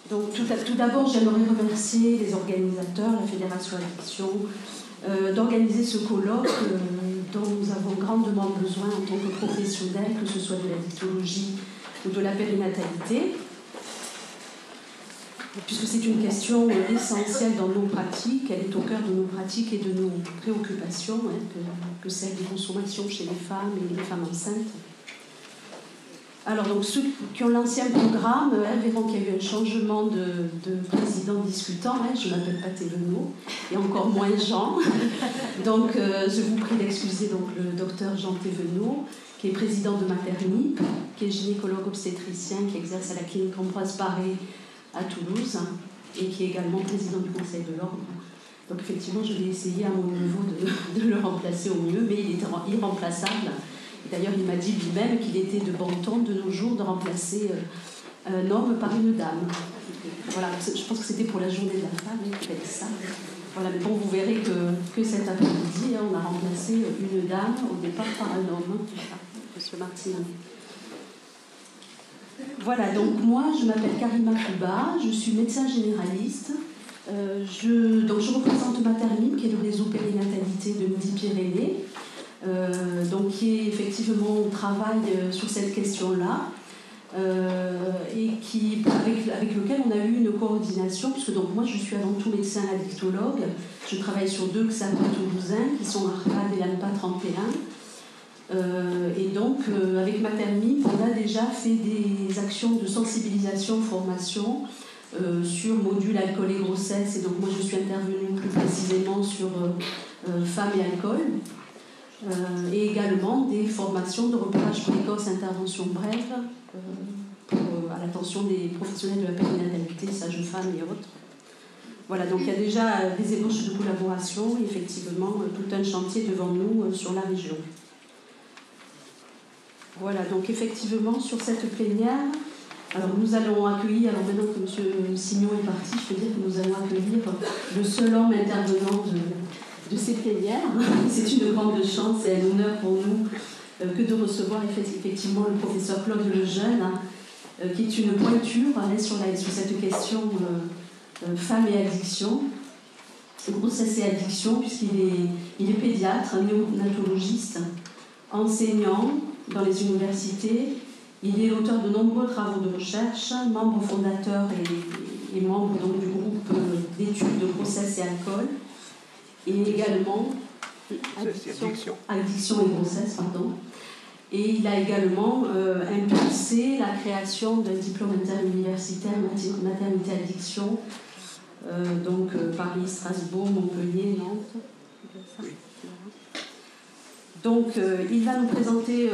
Donc tout d'abord, j'aimerais remercier les organisateurs, la Fédération Addiction, d'organiser ce colloque dont nous avons grandement besoin en tant que professionnels, que ce soit de l'addictologie ou de la périnatalité, puisque c'est une question essentielle dans nos pratiques, elle est au cœur de nos pratiques et de nos préoccupations, que celle des consommations chez les femmes et les femmes enceintes. Alors, donc, ceux qui ont l'ancien programme verront qu'il y a eu un changement de président discutant. Je ne m'appelle pas Thévenot, et encore moins Jean. Donc, je vous prie d'excuser donc, le docteur Jean Thévenot, qui est président de Maternip, qui est gynécologue obstétricien, qui exerce à la clinique Ambroise Paré à Toulouse, et qui est également président du Conseil de l'Ordre. Donc, effectivement, je vais essayer à mon niveau de le remplacer au mieux, mais il est irremplaçable. D'ailleurs, il m'a dit lui-même qu'il était de bon ton de nos jours de remplacer un homme par une dame. Voilà, je pense que c'était pour la journée de la femme qu'il a dit ça. Voilà, mais bon, vous verrez que cet après-midi, on a remplacé une dame au départ par un homme, Monsieur Martin. Voilà, donc moi, je m'appelle Karima Kuba, je suis médecin généraliste. Je représente Maternip, qui est le réseau périnatalité de Midi-Pyrénées. Donc qui est effectivement on travaille sur cette question-là et avec lequel on a eu une coordination, puisque donc moi je suis avant tout médecin addictologue, je travaille sur 2 XAPA toulousains qui sont ARPAD et l'ANPA 31 et donc avec Maternip on a déjà fait des actions de sensibilisation, formation sur module alcool et grossesse, et donc moi je suis intervenue plus précisément sur femmes et alcool. Et également des formations de repérage précoce, intervention brève à l'attention des professionnels de la périnatalité, sages-femmes et autres. Voilà, donc il y a déjà des ébauches de collaboration et effectivement tout un chantier devant nous sur la région. Voilà, donc effectivement sur cette plénière, alors nous allons accueillir, alors maintenant que M. Signon est parti, je peux dire que nous allons accueillir le seul homme intervenant de ces plénières. C'est une grande chance et un honneur pour nous que de recevoir effectivement le professeur Claude Lejeune, qui est une pointure sur cette question femmes et addiction, grossesse et addiction, puisqu'il est pédiatre, néonatologiste, enseignant dans les universités. Il est l'auteur de nombreux travaux de recherche, membre fondateur et membre donc, du groupe d'études de grossesse et alcool, et également addiction et grossesse, pardon. Et il a également impulsé la création d'un diplôme interuniversitaire maternité addiction, donc Paris, Strasbourg, Montpellier, Nantes. Donc il va nous présenter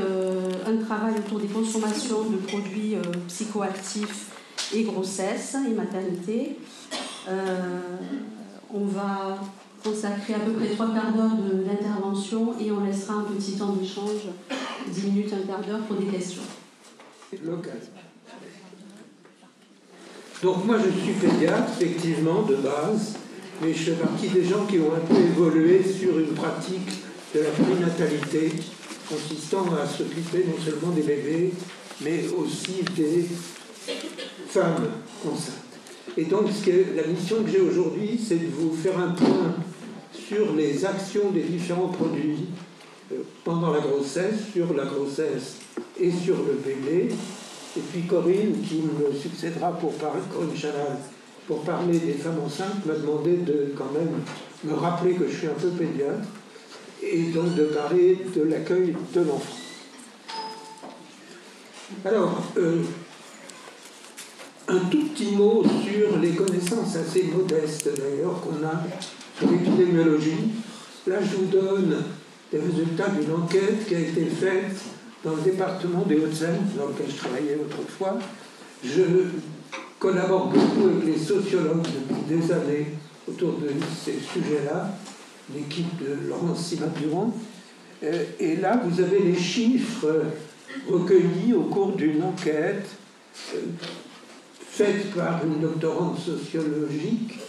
un travail autour des consommations de produits psychoactifs et grossesse et maternité. On va consacrer à peu près 3 quarts d'heure d'intervention et on laissera un petit temps d'échange, 10 minutes, un quart d'heure pour des questions. Donc moi je suis pédiatre, effectivement, de base, mais je fais partie des gens qui ont un peu évolué sur une pratique de la périnatalité, consistant à s'occuper non seulement des bébés, mais aussi des femmes enceintes. Et donc la mission que j'ai aujourd'hui, c'est de vous faire un point sur les actions des différents produits pendant la grossesse, sur la grossesse et sur le bébé. Et puis Corinne, qui me succédera Corinne Chanal, pour parler des femmes enceintes, m'a demandé de quand même me rappeler que je suis un peu pédiatre, et donc de parler de l'accueil de l'enfant. Alors, un tout petit mot sur les connaissances assez modestes d'ailleurs qu'on a sur l'épidémiologie. Là, je vous donne les résultats d'une enquête qui a été faite dans le département des Hauts-de-Seine, dans lequel je travaillais autrefois. Je collabore beaucoup avec les sociologues depuis des années autour de ces sujets-là, l'équipe de Laurence Simard-Durand. Et là, vous avez les chiffres recueillis au cours d'une enquête faite par une doctorante sociologique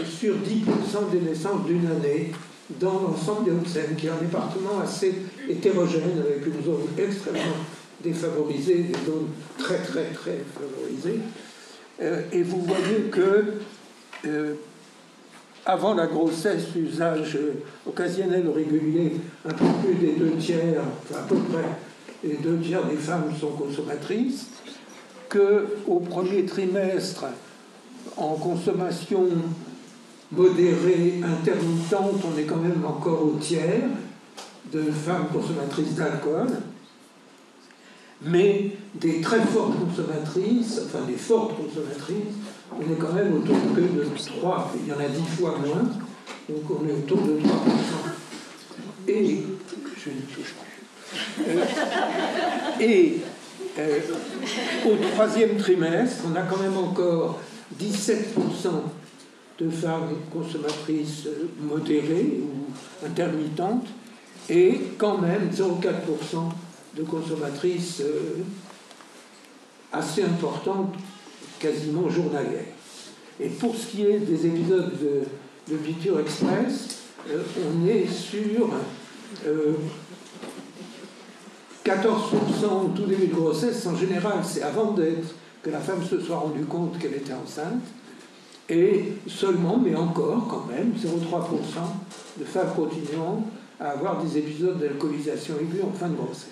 sur 10% des naissances d'une année dans l'ensemble des Hauts-de-Seine, qui est un département assez hétérogène, avec une zone extrêmement défavorisée, des zones très très très favorisées. Et vous voyez que avant la grossesse, l'usage occasionnel ou régulier, un peu plus des 2/3, enfin à peu près, les 2/3 des femmes sont consommatrices, qu'au premier trimestre, en consommation modérée, intermittente, on est quand même encore au tiers de femmes consommatrices d'alcool, mais des très fortes consommatrices, enfin des fortes consommatrices, on est quand même autour de 3, il y en a 10 fois moins, donc on est autour de 3%. Et, je ne touche plus. Au troisième trimestre, on a quand même encore 17% de femmes consommatrices modérées ou intermittentes, et quand même 0,4% de consommatrices assez importantes, quasiment journalières. Et pour ce qui est des épisodes de Biture Express, on est sur 14% au tout début de grossesse. En général, c'est avant que la femme se soit rendue compte qu'elle était enceinte, et seulement, mais encore quand même, 0,3% de femmes continuant à avoir des épisodes d'alcoolisation aiguë en fin de grossesse.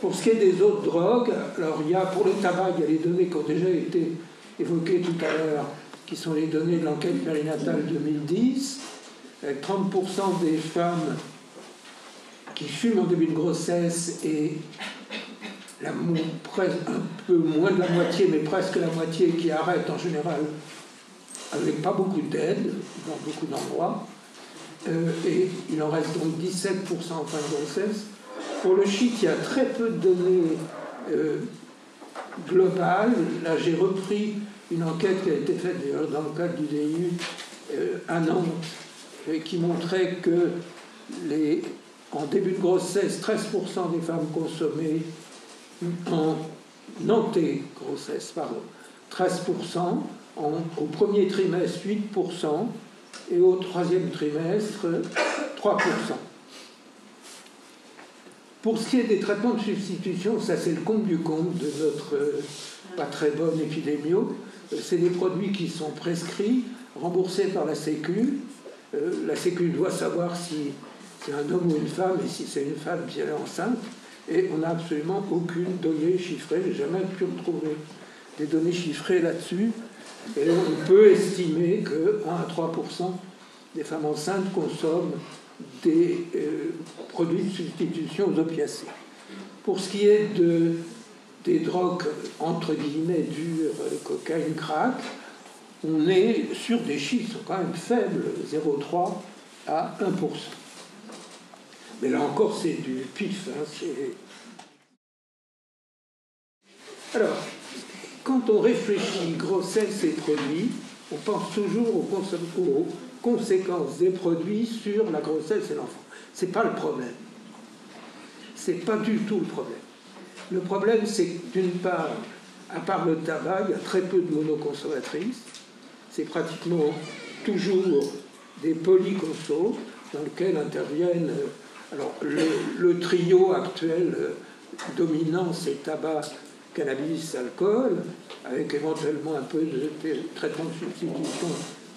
Pour ce qui est des autres drogues, alors il y a pour le tabac, il y a les données qui ont déjà été évoquées tout à l'heure, qui sont les données de l'enquête périnatale 2010. 30% des femmes qui fument en début de grossesse et un peu moins de la moitié, mais presque la moitié qui arrêtent en général avec pas beaucoup d'aide dans beaucoup d'endroits. Et il en reste donc 17% en fin de grossesse. Pour le shit, il y a très peu de données globales. Là, j'ai repris une enquête qui a été faite dans le cadre du DU à Nantes, qui montrait que en début de grossesse, 13% des femmes consommaient en anté-grossesse, 13%, au premier trimestre 8%, et au troisième trimestre 3%. Pour ce qui est des traitements de substitution, ça c'est le comble du comble de notre pas très bonne épidémio. C'est des produits qui sont prescrits, remboursés par la Sécu. La Sécu doit savoir si c'est un homme ou une femme, et si c'est une femme, si elle est enceinte. Et on n'a absolument aucune donnée chiffrée. Je n'ai jamais pu retrouver des données chiffrées là-dessus. Et on peut estimer que 1 à 3% des femmes enceintes consomment des produits de substitution aux opiacés. Pour ce qui est des drogues entre guillemets dures, cocaïne, crack, on est sur des chiffres qui sont quand même faibles, 0,3 à 1%. Mais là encore, c'est du pif. Alors, quand on réfléchit grossesse et produits, on pense toujours aux conséquences des produits sur la grossesse et l'enfant. Ce n'est pas le problème. Ce n'est pas du tout le problème. Le problème, c'est que d'une part, à part le tabac, il y a très peu de monoconsommatrices. C'est pratiquement toujours des polyconsos dans lesquels interviennent... Alors, le trio actuel dominant, c'est tabac, cannabis, alcool, avec éventuellement un peu de traitement de substitution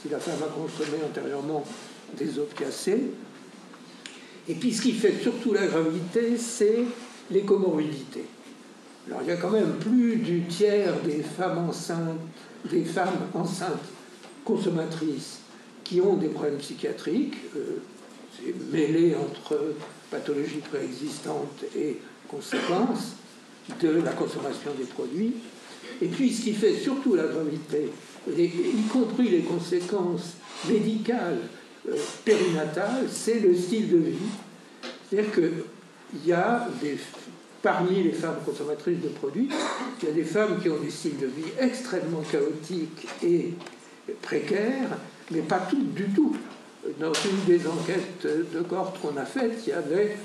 si la femme a consommé antérieurement des opiacés. Et puis ce qui fait surtout la gravité, c'est les comorbidités. Alors il y a quand même plus du tiers des femmes enceintes consommatrices qui ont des problèmes psychiatriques, c'est mêlé entre pathologies préexistantes et conséquences de la consommation des produits. Et puis ce qui fait surtout la gravité, y compris les conséquences médicales périnatales, c'est le style de vie. C'est-à-dire qu'il y a parmi les femmes consommatrices de produits, il y a des femmes qui ont des styles de vie extrêmement chaotiques et précaires, mais pas toutes du tout. Dans une des enquêtes de cohorte qu'on a faites, il y avait,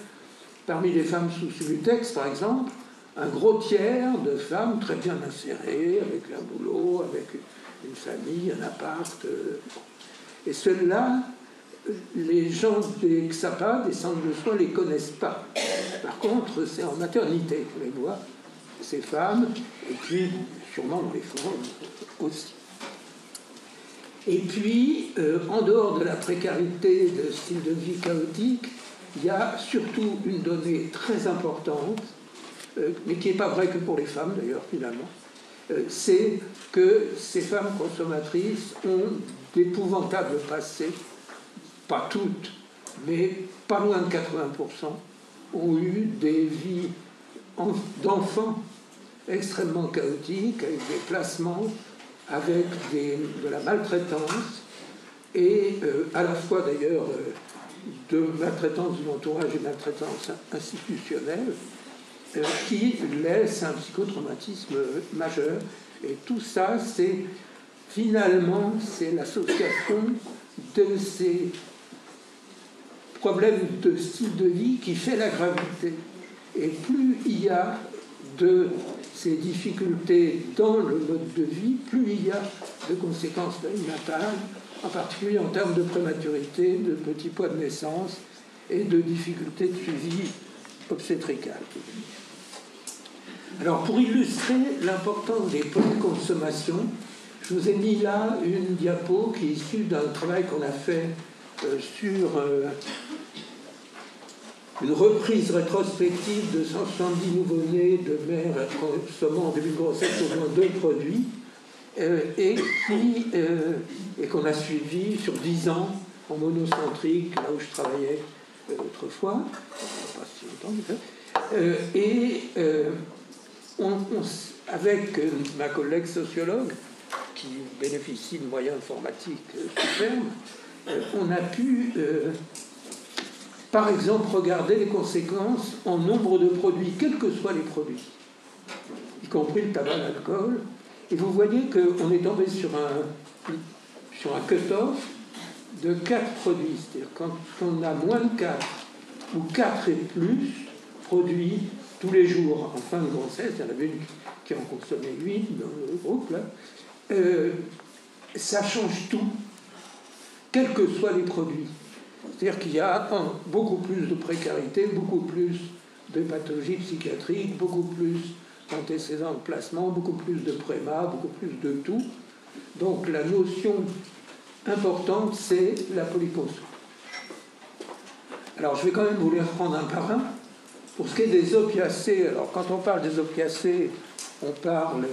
parmi les femmes sous Subutex, par exemple, un gros tiers de femmes très bien insérées, avec un boulot, avec une famille, un appart. Et celles-là, les gens des XAPA, des centres de soins, ne les connaissent pas. Par contre, c'est en maternité qu'on les voit, ces femmes, et puis sûrement dans les formes aussi. Et puis, en dehors de la précarité de style de vie chaotique, il y a surtout une donnée très importante, mais qui n'est pas vraie que pour les femmes d'ailleurs finalement, c'est que ces femmes consommatrices ont d'épouvantables passés, pas toutes, mais pas loin de 80%, ont eu des vies d'enfants extrêmement chaotiques, avec des placements, avec de la maltraitance, et à la fois d'ailleurs de maltraitance de l'entourage et maltraitance institutionnelle, qui laisse un psychotraumatisme majeur. Et tout ça, c'est finalement, c'est l'association de ces problèmes de style de vie qui fait la gravité. Et plus il y a de ces difficultés dans le mode de vie, plus il y a de conséquences périnatales, en particulier en termes de prématurité, de petits poids de naissance et de difficultés de suivi obstétrical. Alors, pour illustrer l'importance des polyconsommations, je vous ai mis là une diapo qui est issue d'un travail qu'on a fait sur une reprise rétrospective de 170 nouveau-nés de mères consommant en début de grossesse au moins 2 produits, et qu'on a suivi sur 10 ans en monocentrique, là où je travaillais autrefois, pas si longtemps, avec ma collègue sociologue, qui bénéficie de moyens informatiques superbes, on a pu, par exemple, regarder les conséquences en nombre de produits, quels que soient les produits, y compris le tabac, l'alcool. Et vous voyez qu'on est tombé sur un cut-off de 4 produits. C'est-à-dire quand on a moins de 4 ou 4 et plus produits tous les jours en fin de grossesse, il y en avait une qui en consommait 8 dans le groupe, là, ça change tout, quels que soient les produits. C'est-à-dire qu'il y a beaucoup plus de précarité, beaucoup plus de pathologies psychiatriques, beaucoup plus d'antécédents de placement, beaucoup plus de préma, beaucoup plus de tout. Donc la notion importante, c'est la polyconso. Alors je vais quand même vous les reprendre un par un. Pour ce qui est des opiacés, alors quand on parle des opiacés, on parle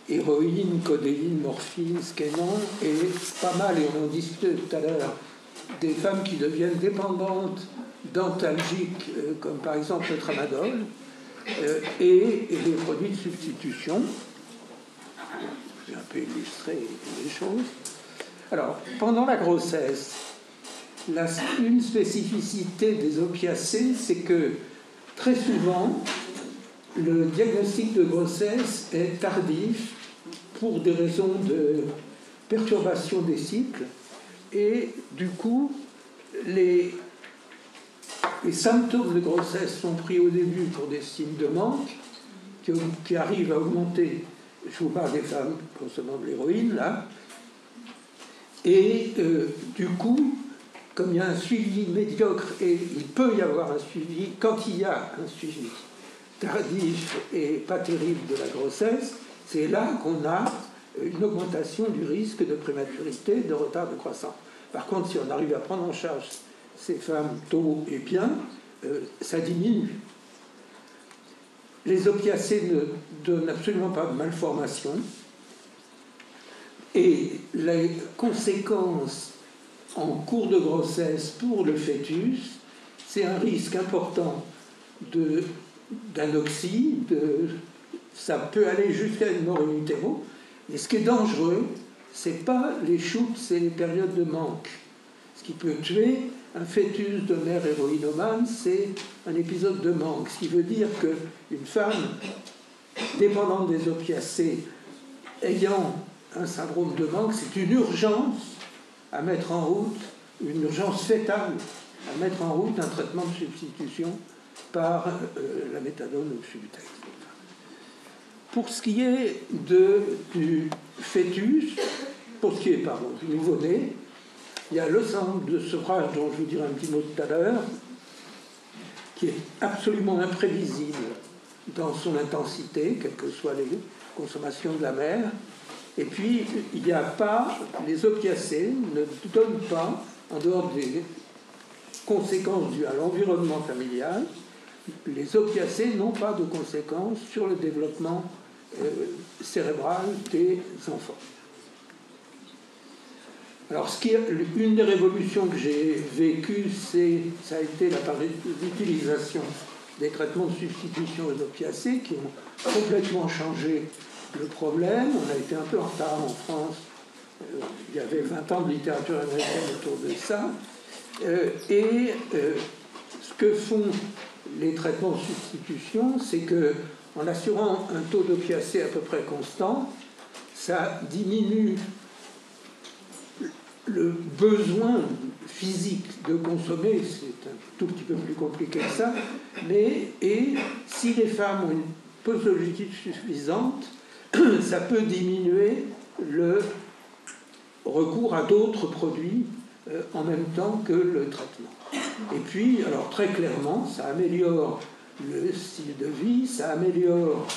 héroïne, codéine, morphine, skénon, et pas mal, et on en discutait tout à l'heure, des femmes qui deviennent dépendantes d'antalgiques, comme par exemple le tramadol, et des produits de substitution. J'ai un peu illustré les choses. Alors, pendant la grossesse, une spécificité des opiacés, c'est que très souvent, le diagnostic de grossesse est tardif pour des raisons de perturbation des cycles, et du coup, les symptômes de grossesse sont pris au début pour des signes de manque qui arrivent à augmenter. Je vous parle des femmes consommant de l'héroïne, là. Et du coup, comme il y a un suivi médiocre, et il peut y avoir un suivi, quand il y a un suivi tardif et pas terrible de la grossesse, c'est là qu'on a une augmentation du risque de prématurité, de retard de croissance. Par contre, si on arrive à prendre en charge ces femmes tôt et bien, ça diminue. Les opiacés ne donnent absolument pas de malformation, et les conséquences en cours de grossesse pour le fœtus, c'est un risque important d'anoxie, ça peut aller jusqu'à une mort in utero, mais ce qui est dangereux, c'est pas les shoots, c'est les périodes de manque. Ce qui peut tuer un fœtus de mère héroïnomane, c'est un épisode de manque, ce qui veut dire qu'une femme dépendante des opiacés ayant un syndrome de manque, c'est une urgence à mettre en route, une urgence fétale à mettre en route un traitement de substitution par la méthadone ou le Subutex. Pour ce qui est du fœtus, pour ce qui est du nouveau-né, il y a le centre de sevrage dont je vous dirai un petit mot tout à l'heure, qui est absolument imprévisible dans son intensité, quelles que soient les consommations de la mère. Et puis, il n'y a pas, les opiacés ne donnent pas, en dehors des conséquences dues à l'environnement familial, les opiacés n'ont pas de conséquences sur le développement cérébral des enfants. Alors, une des révolutions que j'ai vécues, ça a été l'utilisation des traitements de substitution aux opiacés qui ont complètement changé le problème. On a été un peu en retard en France. Il y avait 20 ans de littérature américaine autour de ça. Ce que font les traitements de substitution, c'est qu'en assurant un taux d'opiacés à peu près constant, ça diminue le besoin physique de consommer, c'est un tout petit peu plus compliqué que ça, et si les femmes ont une posologie suffisante, ça peut diminuer le recours à d'autres produits en même temps que le traitement. Et puis, alors très clairement, ça améliore le style de vie, ça améliore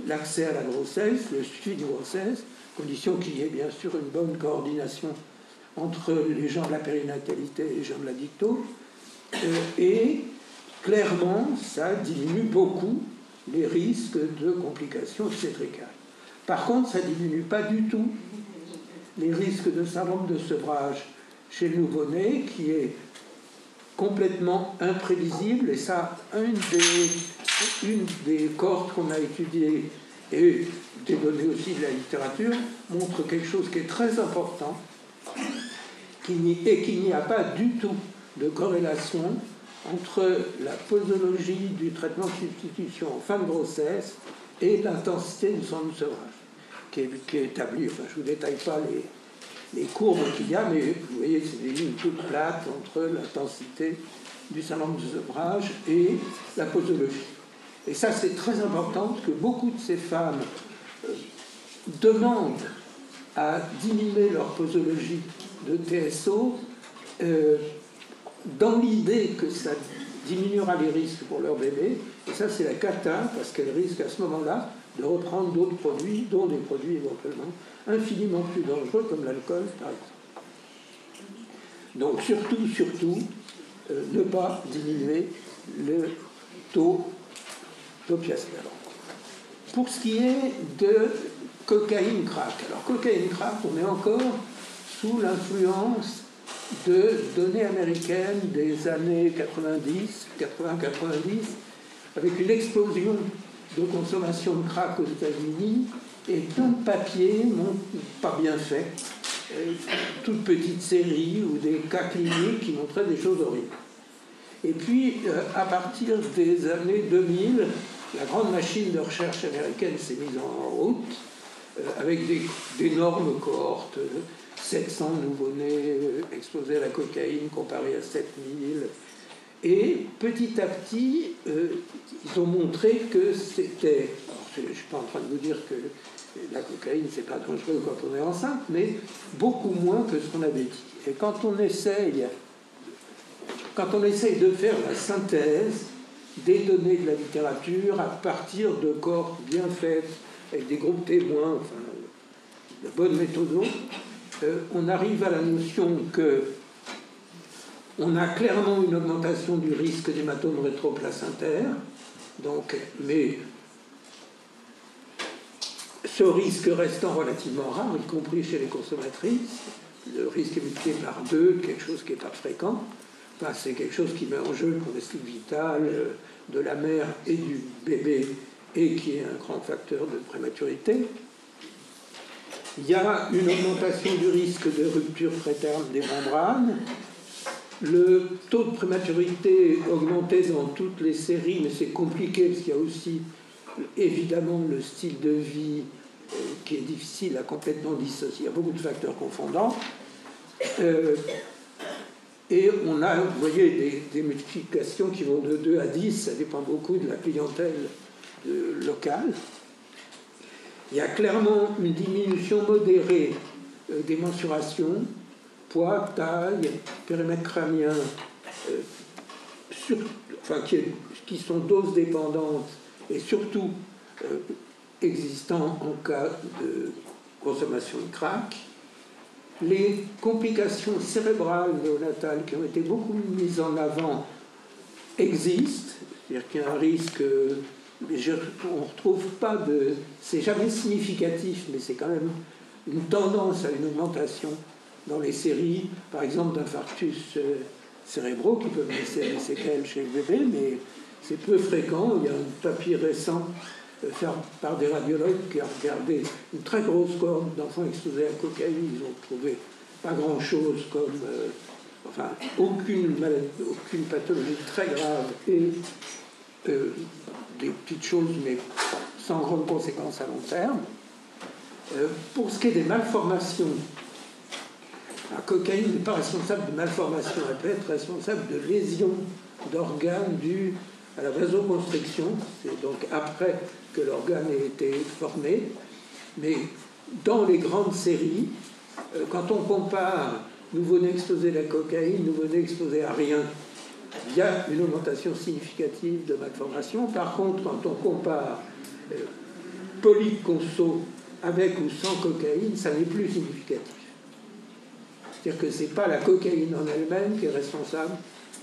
l'accès à la grossesse, le suivi de grossesse, condition qu'il y ait bien sûr une bonne coordination entre les gens de la périnatalité et les gens de la dicto. Et clairement, ça diminue beaucoup les risques de complications obstétricales. Par contre, ça ne diminue pas du tout les risques de syndrome de sevrage chez le nouveau-né, qui est complètement imprévisible. Et ça, une des cohortes qu'on a étudiées et des données aussi de la littérature montre quelque chose qui est très important, qu'il n'y a pas du tout de corrélation entre la posologie du traitement de substitution en fin de grossesse et l'intensité du syndrome de sevrage, qui est établie. Enfin, je ne vous détaille pas les courbes qu'il y a, mais vous voyez, c'est des lignes toutes plates entre l'intensité du syndrome de sevrage et la posologie. Et ça, c'est très important, parce que beaucoup de ces femmes demandent à diminuer leur posologie de TSO dans l'idée que ça diminuera les risques pour leur bébé. Et ça, c'est la cata, parce qu'elles risquent à ce moment-là de reprendre d'autres produits, dont des produits éventuellement infiniment plus dangereux, comme l'alcool, par exemple. Donc, surtout, ne pas diminuer le taux d'opiacés. Pour ce qui est de cocaïne-crack, alors cocaïne-crack, on est encore sous l'influence de données américaines des années 80-90, avec une explosion de consommation de crack aux États-Unis et plein de papiers pas bien faits, toute petite série ou des cas cliniques qui montraient des choses horribles. Et puis, à partir des années 2000, la grande machine de recherche américaine s'est mise en route, avec d'énormes cohortes, 700 nouveau-nés exposés à la cocaïne comparés à 7000. Et petit à petit, ils ont montré que c'était... Je ne suis pas en train de vous dire que la cocaïne, c'est pas dangereux quand on est enceinte, mais beaucoup moins que ce qu'on avait dit. Et quand on essaye de faire la synthèse des données de la littérature à partir de cohortes bien faites, avec des groupes témoins, enfin, de bonnes méthodes, on arrive à la notion que on a clairement une augmentation du risque d'hématome rétroplacentaire, donc, mais ce risque restant relativement rare, y compris chez les consommatrices, le risque est multiplié par 2, quelque chose qui n'est pas fréquent. Enfin, c'est quelque chose qui met en jeu le pronostic vital de la mère et du bébé, et qui est un grand facteur de prématurité. Il y a une augmentation du risque de rupture préterme des membranes. Le taux de prématurité augmenté dans toutes les séries, mais c'est compliqué parce qu'il y a aussi évidemment le style de vie qui est difficile à complètement dissocier. Il y a beaucoup de facteurs confondants. Et on a, vous voyez, des multiplications qui vont de 2 à 10, ça dépend beaucoup de la clientèle locale. Il y a clairement une diminution modérée des mensurations, poids, taille, périmètre crânien, qui sont doses dépendantes et surtout existant en cas de consommation de crack, les complications cérébrales néonatales qui ont été beaucoup mises en avant existent, c'est-à-dire qu'il y a un risque, on ne retrouve pas de... C'est jamais significatif, mais c'est quand même une tendance à une augmentation dans les séries, par exemple d'infarctus cérébraux qui peuvent laisser des séquelles chez le bébé, mais c'est peu fréquent. Il y a un papier récent fait par des radiologues qui a regardé une très grosse cohorte d'enfants exposés à la cocaïne. Ils ont trouvé pas grand-chose comme... enfin, aucune maladie, aucune pathologie très grave et des petites choses, mais sans grandes conséquences à long terme. Pour ce qui est des malformations, la cocaïne n'est pas responsable de malformations, elle peut être responsable de lésions d'organes dues à la vasoconstriction, c'est donc après que l'organe ait été formé. Mais dans les grandes séries, quand on compare nouveau-né exposé à la cocaïne, nouveau-né exposé à rien, il y a une augmentation significative de malformations. Par contre, quand on compare polyconso avec ou sans cocaïne, ça n'est plus significatif. C'est-à-dire que ce n'est pas la cocaïne en elle-même qui est responsable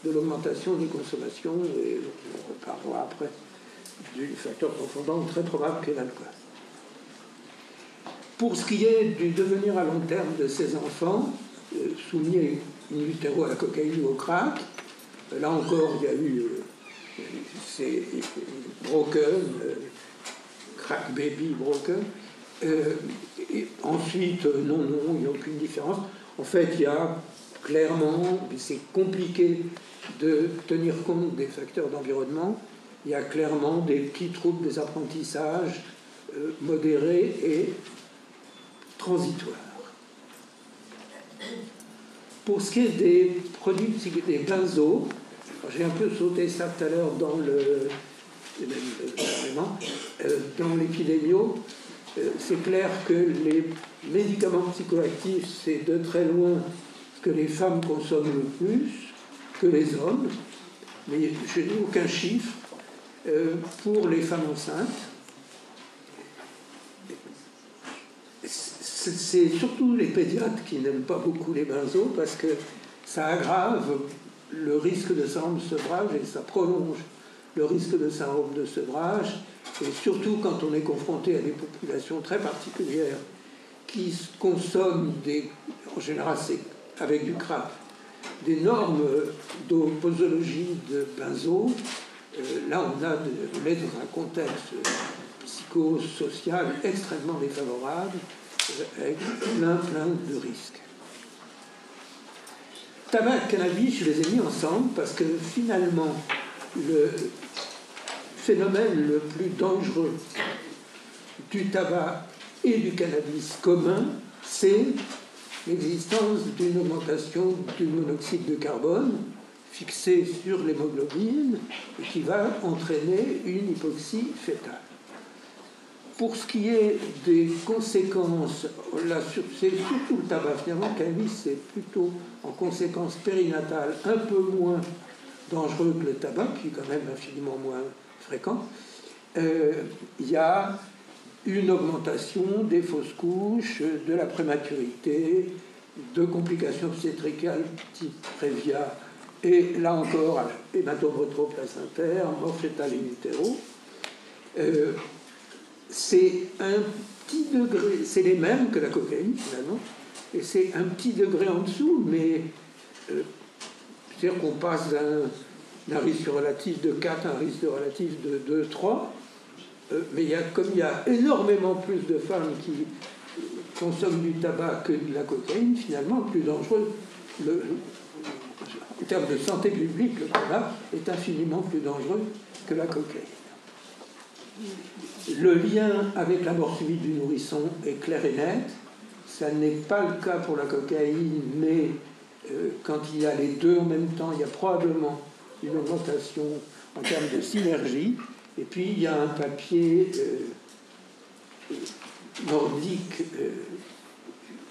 de l'augmentation des consommations, et on reparlera après du facteur confondant très probable qu'est l'alcool. Pour ce qui est du devenir à long terme de ces enfants, soumis in utero à la cocaïne ou au crack, là encore, il y a eu ces broken, crack baby broken. Et ensuite, non, il n'y a aucune différence. En fait, il y a clairement, c'est compliqué de tenir compte des facteurs d'environnement, il y a clairement des petits troubles des apprentissages modérés et transitoires. Pour ce qui est des produits des benzos, j'ai un peu sauté ça tout à l'heure dans l'épidémio, c'est clair que les médicaments psychoactifs, c'est de très loin ce que les femmes consomment le plus que les hommes, mais je n'ai aucun chiffre pour les femmes enceintes. C'est surtout les pédiatres qui n'aiment pas beaucoup les benzos parce que ça aggrave le risque de syndrome de sevrage et ça prolonge le risque de syndrome de sevrage, et surtout quand on est confronté à des populations très particulières qui consomment en général c'est avec du crack, des normes de posologie de benzo. Là on est dans un contexte psychosocial extrêmement défavorable avec plein de risques. Tabac et cannabis, je les ai mis ensemble parce que finalement le phénomène le plus dangereux du tabac et du cannabis commun, c'est l'existence d'une augmentation du monoxyde de carbone fixée sur l'hémoglobine et qui va entraîner une hypoxie fœtale. Pour ce qui est des conséquences, c'est surtout le tabac. Finalement, le cannabis, c'est plutôt en conséquence périnatale un peu moins dangereux que le tabac, qui est quand même infiniment moins fréquent. Il y a une augmentation des fausses couches, de la prématurité, de complications obstétricales type Prévia, et là encore, hématome rétroplacentaire, mort fœtale in utero. C'est un petit degré, c'est les mêmes que la cocaïne finalement, et c'est un petit degré en dessous, mais c'est-à-dire qu'on passe d'un risque relatif de 4 à un risque relatif de 2, 3, mais comme il y a énormément plus de femmes qui consomment du tabac que de la cocaïne, finalement, le plus dangereux, en termes de santé publique, le tabac est infiniment plus dangereux que la cocaïne. Le lien avec la mort subite du nourrisson est clair et net. Ça n'est pas le cas pour la cocaïne, mais quand il y a les deux en même temps, il y a probablement une augmentation en termes de synergie. Et puis il y a un papier nordique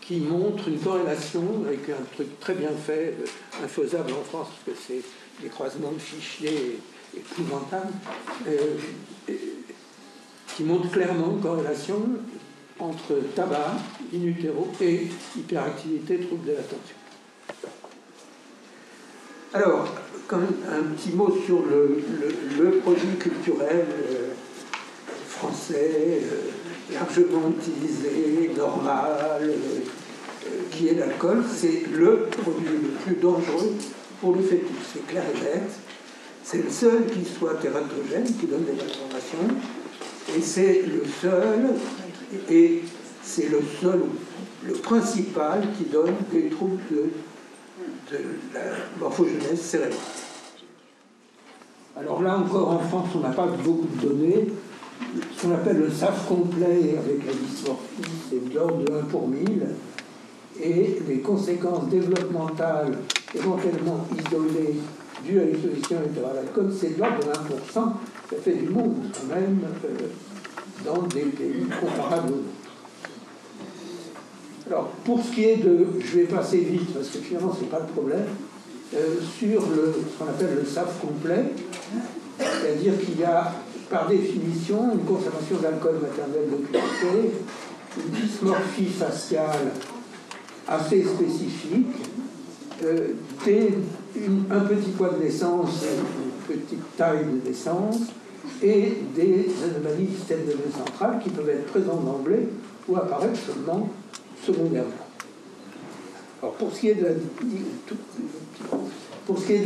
qui montre une corrélation avec un truc très bien fait, infaisable en France, parce que c'est des croisements de fichiers épouvantable, qui montre clairement une corrélation entre tabac, in utero et hyperactivité, trouble de l'attention. Alors, quand même, un petit mot sur le produit culturel français, largement utilisé, normal, qui est l'alcool. C'est le produit le plus dangereux pour le fœtus, c'est clair et net. C'est le seul qui soit tératogène, qui donne des malformations, et c'est le seul, le principal qui donne des troubles de la morphogenèse cérébrale. Alors là encore, en France, on n'a pas beaucoup de données. Ce qu'on appelle le SAF complet avec la dysmorphie, c'est de l'ordre de 1 pour 1000. Et les conséquences développementales éventuellement isolées dues à l'exposition à l'alcool, c'est de l'ordre de 1%. Ça fait du monde quand même dans des pays comparables aux autres. Alors, pour ce qui est de... Je vais passer vite parce que finalement, ce n'est pas le problème. Sur ce qu'on appelle le SAF complet, c'est-à-dire qu'il y a, par définition, une consommation d'alcool maternel documentée, une dysmorphie faciale assez spécifique, un petit poids de naissance, une petite taille de naissance, et des anomalies du système nerveux central qui peuvent être présentes d'emblée ou apparaître seulement secondairement. Alors pour ce qui est de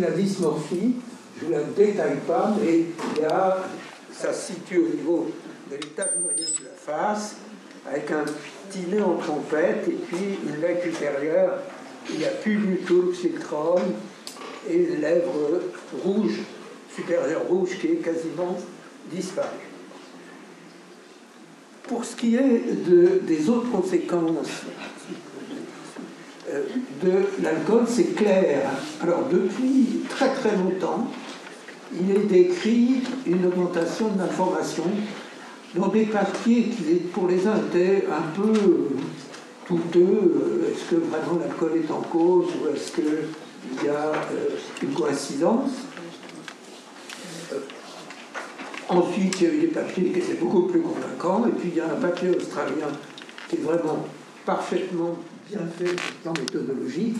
la dysmorphie, je ne la détaille pas, mais ça se situe au niveau de l'étage moyen de la face, avec un petit nez en trompette, et puis une lèvre supérieure, il n'y a plus du tout le philtrum, et une lèvre rouge, supérieure rouge, qui est quasiment disparue. Pour ce qui est des autres conséquences de l'alcool, c'est clair. Alors, depuis très très longtemps, il est décrit une augmentation de l'information dans des papiers qui, pour les uns, étaient un peu douteux. Est-ce que vraiment l'alcool est en cause ou est-ce qu'il y a une coïncidence? Ensuite, il y a eu des papiers qui étaient beaucoup plus convaincants, et puis il y a un papier australien qui est vraiment parfaitement bien fait sur le plan méthodologique,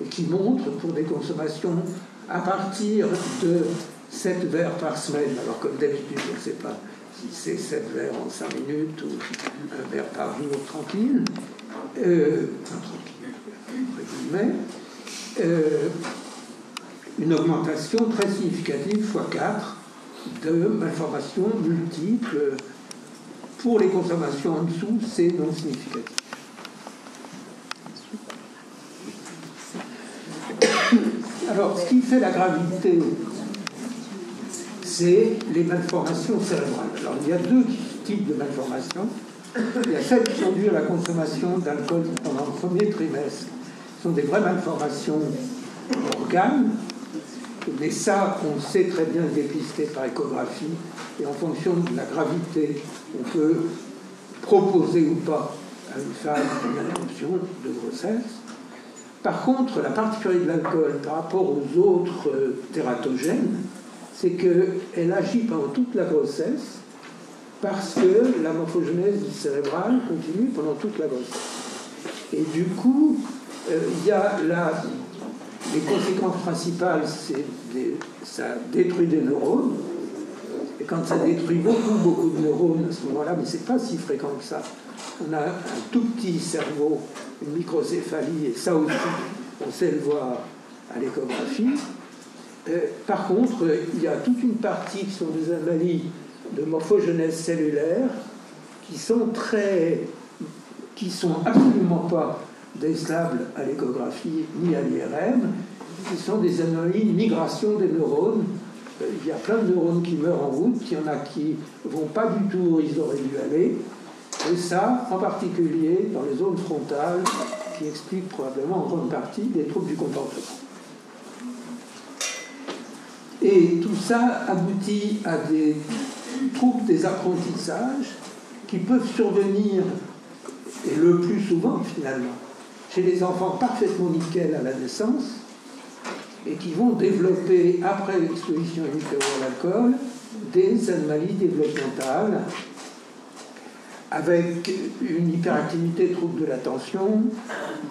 et qui montre pour des consommations à partir de 7 verres par semaine, alors comme d'habitude, on ne sait pas si c'est 7 verres en 5 minutes ou un verre par jour tranquille, une augmentation très significative, x4, de malformations multiples. Pour les consommations en dessous, c'est non significatif. Alors, ce qui fait la gravité, c'est les malformations cérébrales. Alors, il y a deux types de malformations. Il y a celles qui sont dues à la consommation d'alcool pendant le premier trimestre. Ce sont des vraies malformations d'organes. Mais ça, on sait très bien dépister par échographie, et en fonction de la gravité, on peut proposer ou pas à une femme une interruption de grossesse. Par contre, la particularité de l'alcool par rapport aux autres tératogènes, c'est qu'elle agit pendant toute la grossesse, parce que la morphogenèse cérébrale continue pendant toute la grossesse. Et du coup, il y a les conséquences principales, ça détruit des neurones. Et quand ça détruit beaucoup de neurones à ce moment-là, mais c'est pas si fréquent que ça. On a un tout petit cerveau, une microcéphalie, et ça aussi, on sait le voir à l'échographie. Par contre, il y a toute une partie qui sont des anomalies de morphogenèse cellulaire qui sont absolument pas décelables à l'échographie ni à l'IRM, qui sont des anomalies de migration des neurones. Il y a plein de neurones qui meurent en route, il y en a qui ne vont pas du tout où ils auraient dû aller, et ça, en particulier dans les zones frontales, qui explique probablement en grande partie des troubles du comportement. Et tout ça aboutit à des troubles des apprentissages qui peuvent survenir, et le plus souvent finalement, chez les enfants parfaitement nickels à la naissance, et qui vont développer, après l'exposition ultérieure à l'alcool, des anomalies développementales avec une hyperactivité, troubles de l'attention,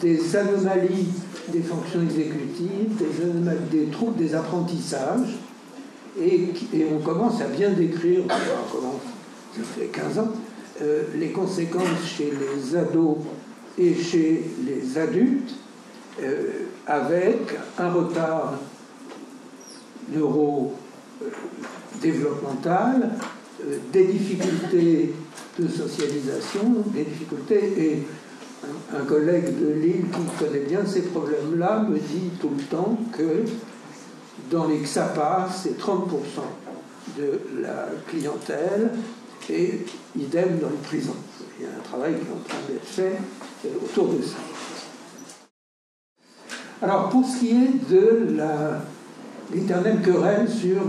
des anomalies des fonctions exécutives, des troubles des apprentissages, et on commence à bien décrire, ça fait 15 ans, les conséquences chez les ados et chez les adultes, avec un retard neurodéveloppemental, des difficultés de socialisation, des difficultés, et un collègue de Lille qui connaît bien ces problèmes-là me dit tout le temps que dans les XAPA, c'est 30% de la clientèle, et idem dans les prisons. Il y a un travail qui est en train d'être fait autour de ça. Alors, pour ce qui est de l'éternelle querelle sur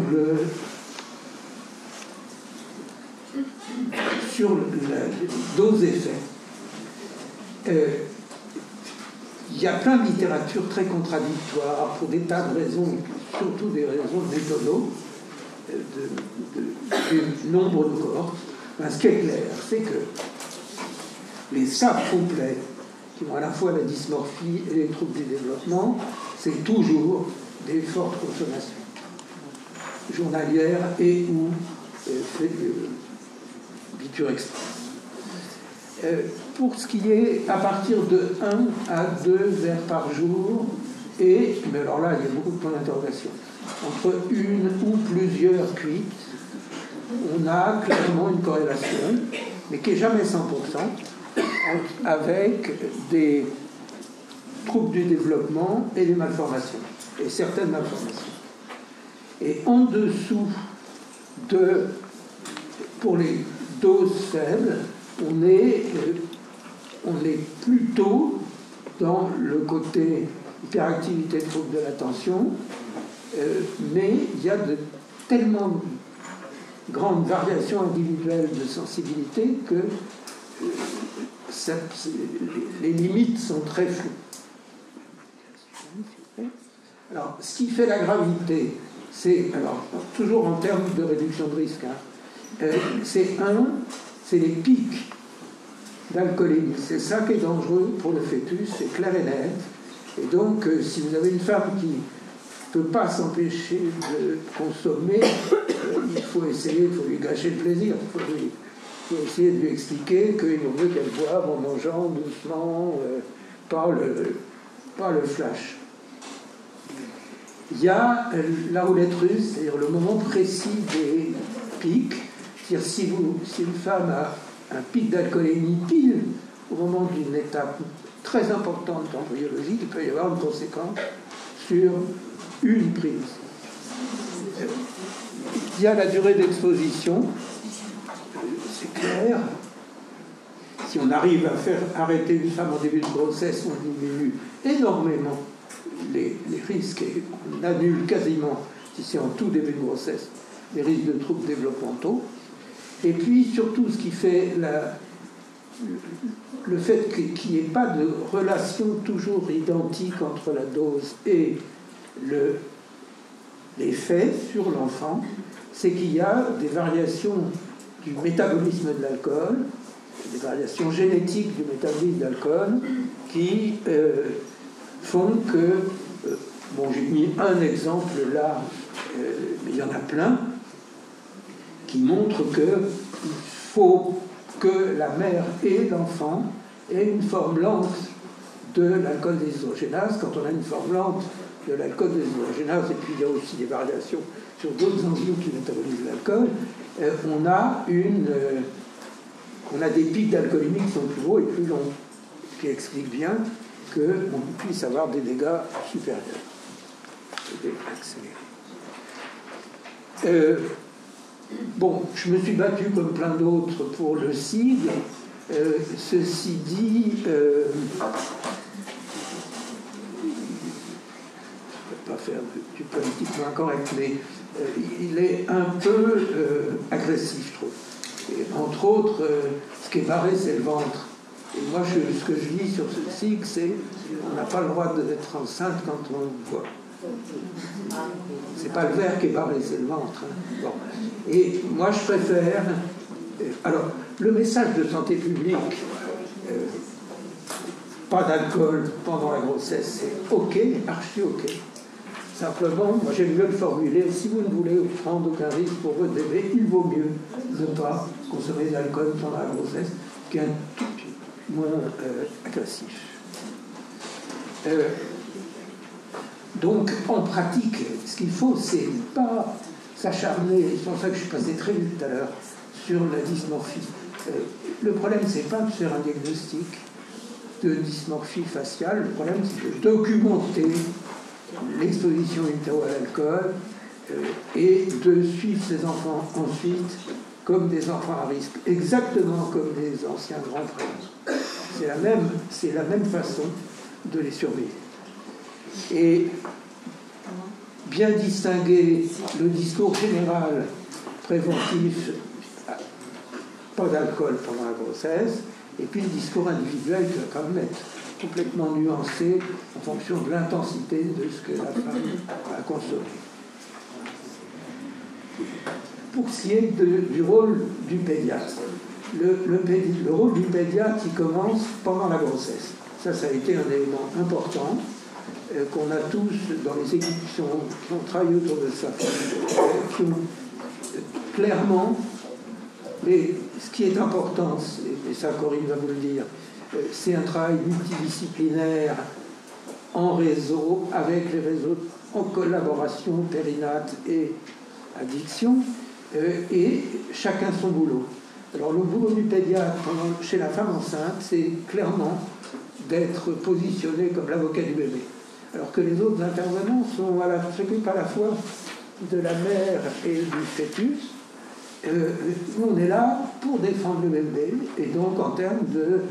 la dose-effet, il y a plein de littérature très contradictoire pour des tas de raisons, surtout des raisons méthodologiques, du nombre de cohortes. Ben, ce qui est clair, c'est que les SAP complets, qui ont à la fois la dysmorphie et les troubles du développement, c'est toujours des fortes consommations journalières et ou biture express. Pour ce qui est à partir de 1 à 2 verres par jour, mais alors là, il y a beaucoup de points d'interrogation, entre une ou plusieurs cuites, on a clairement une corrélation, mais qui n'est jamais 100%, avec des troubles du développement et des malformations, et certaines malformations. Et en dessous pour les doses faibles, on est plutôt dans le côté hyperactivité, trouble de l'attention, mais il y a tellement grande variation individuelle de sensibilité que les limites sont très floues. Alors, ce qui fait la gravité, c'est, alors, toujours en termes de réduction de risque, c'est les pics d'alcoolémie. C'est ça qui est dangereux pour le fœtus, c'est clair et net. Et donc, si vous avez une femme qui ne peut pas s'empêcher de consommer, il faut lui gâcher le plaisir. Il faut essayer de lui expliquer qu'il vaut mieux qu'elle boive en mangeant doucement, pas le flash. Il y a la roulette russe, c'est-à-dire le moment précis des pics. C'est-à-dire si une femme a un pic d'alcoolémie pile au moment d'une étape très importante embryologique, il peut y avoir une conséquence sur une prise. Il y a la durée d'exposition, c'est clair. Si on arrive à faire arrêter une femme en début de grossesse, on diminue énormément les risques et on annule quasiment, si c'est en tout début de grossesse, les risques de troubles développementaux. Et puis surtout ce qui fait le fait qu'il n'y ait pas de relation toujours identique entre la dose et l'effet sur l'enfant, c'est qu'il y a des variations du métabolisme de l'alcool, des variations génétiques du métabolisme de l'alcool qui font que, j'ai mis un exemple là, mais il y en a plein, qui montrent qu'il faut que la mère et l'enfant aient une forme lente de l'alcool déshydrogénase. Quand on a une forme lente de l'alcool déshydrogénase, et puis il y a aussi des variations sur d'autres enzymes qui métabolisent l'alcool, on a des pics d'alcoolémie qui sont plus hauts et plus longs, ce qui explique bien qu'on puisse avoir des dégâts supérieurs. Je me suis battu comme plein d'autres pour le CID. Ceci dit, je ne vais pas faire du politiquement incorrect, mais il est un peu agressif, je trouve. Et entre autres, ce qui est barré, c'est le ventre. Et moi, ce que je lis sur ce cycle, c'est qu'on n'a pas le droit d'être enceinte quand on voit. C'est pas le verre qui est barré, c'est le ventre. Hein. Bon. Et moi, je préfère... Alors, le message de santé publique, pas d'alcool pendant la grossesse, c'est OK, archi OK. Simplement, moi j'aime mieux le formuler, si vous ne voulez prendre aucun risque pour votre bébé, il vaut mieux ne pas consommer d'alcool pendant la grossesse, qui est un tout petit peu moins agressif. Donc, en pratique, ce qu'il faut, c'est pas s'acharner, c'est pour ça que je suis passé très vite tout à l'heure, sur la dysmorphie. Le problème, c'est pas de faire un diagnostic de dysmorphie faciale, le problème, c'est de documenter l'exposition hétéro à l'alcool et de suivre ces enfants ensuite comme des enfants à risque, exactement comme les anciens grands frères. C'est la même façon de les surveiller. Et bien distinguer le discours général préventif, pas d'alcool pendant la grossesse, et puis le discours individuel qui va quand même être complètement nuancé en fonction de l'intensité de ce que la femme a consommé. Pour ce qui est du rôle du pédiatre, le rôle du pédiatre qui commence pendant la grossesse. Ça a été un élément important qu'on a tous dans les équipes qui ont travaillé autour de ça, qui ont clairement, mais ce qui est important, et ça Corinne va vous le dire, c'est un travail multidisciplinaire en réseau, avec les réseaux en collaboration, périnate et addiction, et chacun son boulot. Alors le boulot du pédiatre chez la femme enceinte, c'est clairement d'être positionné comme l'avocat du bébé. Alors que les autres intervenants s'occupent à la fois de la mère et du fœtus. Nous, on est là pour défendre le bébé, et donc en termes de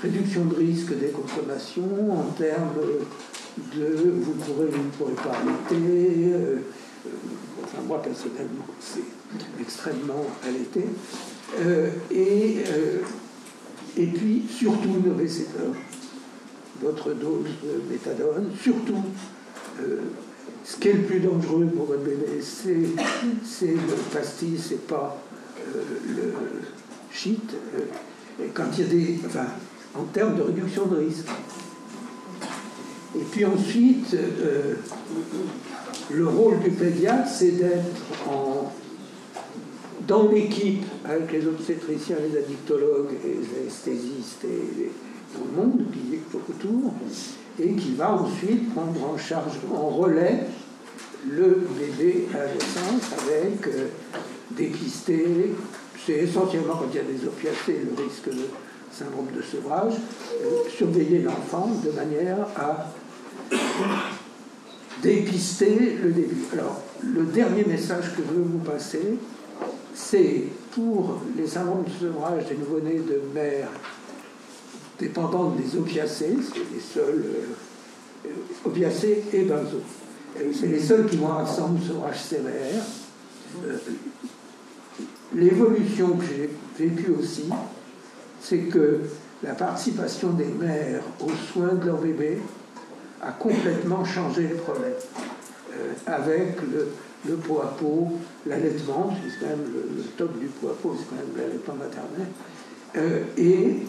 réduction de risque des consommations, en termes de vous ne pourrez pas allaiter. Enfin, moi, personnellement, c'est extrêmement allaité. Et puis, surtout, ne baissez pas votre dose de méthadone. Surtout, ce qui est le plus dangereux pour votre bébé, c'est le pastis, c'est pas le shit. Quand il y a des... Enfin, en termes de réduction de risque. Et puis ensuite, le rôle du pédiatre, c'est d'être dans l'équipe avec les obstétriciens, les addictologues, et les anesthésistes et tout le monde qui est autour, et qui va ensuite prendre en charge, en relais, le bébé à la naissance avec dépister, c'est essentiellement quand il y a des opiacés, le risque de syndrome de sevrage, surveiller l'enfant de manière à dépister le début. Alors, le dernier message que je veux vous passer, c'est pour les syndromes de sevrage des nouveau-nés de mères dépendantes des opiacés, c'est les seuls opiacés et benzo. C'est les seuls qui vont avoir un sevrage sévère. L'évolution que j'ai vécue aussi, c'est que la participation des mères aux soins de leur bébé a complètement changé les problèmes. Avec le pot à pot, l'allaitement, c'est quand même le top du pot à pot, c'est quand même l'allaitement maternel, et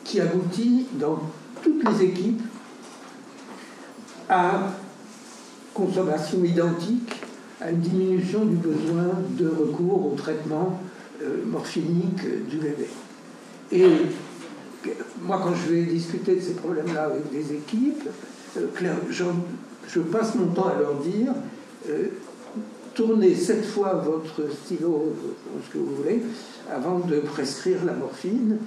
qui aboutit dans toutes les équipes à consommation identique, à une diminution du besoin de recours au traitement morphinique du bébé. Et moi, quand je vais discuter de ces problèmes-là avec des équipes, je passe mon temps à leur dire tournez 7 fois votre stylo, ce que vous voulez, avant de prescrire la morphine.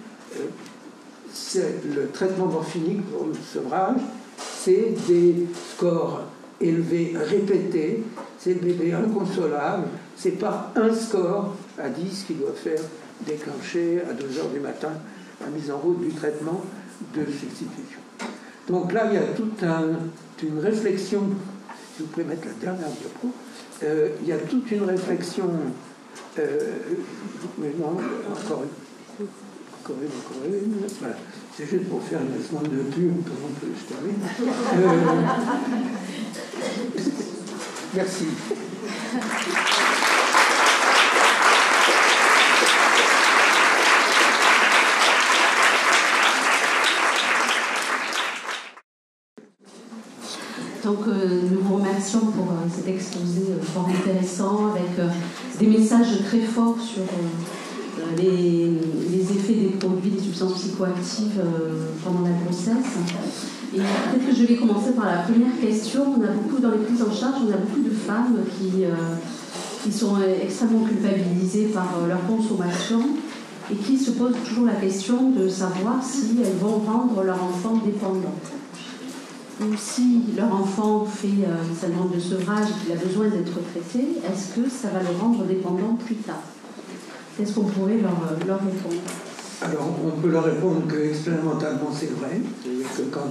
Le traitement morphinique pour le sevrage, c'est des scores élevés répétés, c'est le bébé inconsolable, c'est pas un score à 10 qui doit faire déclencher à 2h du matin la mise en route du traitement de substitution. Donc là, il y a toute une réflexion, si vous pouvez mettre la dernière diapo, il y a toute une réflexion, mais non, encore une, voilà. C'est juste pour faire une seconde de pub, comment je termine. Merci. Donc nous vous remercions pour cet exposé fort intéressant avec des messages très forts sur les effets des produits, des substances psychoactives pendant la grossesse. Et peut-être que je vais commencer par la première question. On a beaucoup, dans les prises en charge, on a beaucoup de femmes qui sont extrêmement culpabilisées par leur consommation et qui se posent toujours la question de savoir si elles vont rendre leur enfant dépendant. Ou si leur enfant fait sa demande de sevrage et qu'il a besoin d'être traité, est-ce que ça va le rendre dépendant plus tard? Qu'est-ce qu'on pourrait leur répondre? Alors, on peut leur répondre que expérimentalement c'est vrai, c'est-à-dire que quand